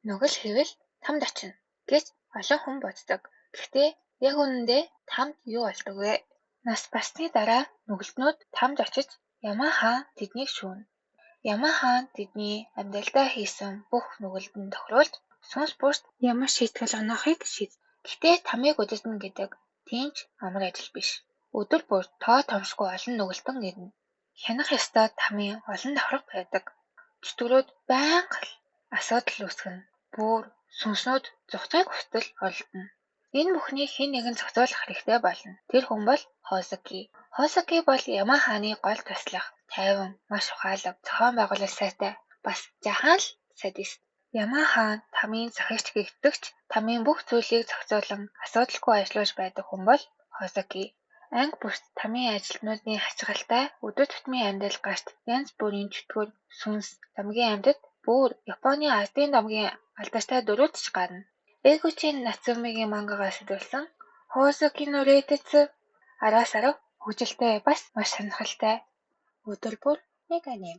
Нүгэл хэвэл тамд очино гэж олон хүн боддог. Гэхдээ яг үнэндээ тамд юу болдог вэ? Нас барсны дараа нүгэлтнүүд тамд очиж Ямаа хаан тэднийг шүүнэ. Ямаа хаан тэдний амьдралдаа хийсэн бүх нүгэлтэн тохируулж сүнс бүрт ямар шийтгэл оноохыг шийд. Гэхдээ тамыг удирдна гэдэг тийч амар ажил биш. Өдөр бүр тоо томшгүй олон нүгэлтэн ирнэ. Хянах ёстой тамийн олон давхар байдаг. Чөтгөрүүд байнга асуудал үүсгэн бүр сүнснүүд зохицохыг хүсэл олдно. Энэ бүхнийг хэн нэгэн зохицуулах хэрэгтэй болно. Тэр хүн бол Хосоки. Хосоки бол Ямаа хааны гол туслах, тайван, маш ухаалаг, зохион байгуулалт сайтай, бас жахан л садист. Ямаа хаан тамийн захирагч гэгдэгч тамийн бүх зүйлийг зохицуулан асуудалгүй ажиллаж байдаг хүн бол Хосоки. Анги бүрт тамийн ажилтнуудын хачиргалтай өдөр тутмын амьдрал гарт янз бүрийн чөтгөр, сүнс, замгийн амьтад бүр Японы ардын домгийн алдартай дөрүүд ч гарна. Эгучийн Нацумигийн мангагаас идэвхжсэн Хосоки no Reitetsu араас арав хөгжилтэй бас маш сонирхолтой. Өдөр бүр нэг аним.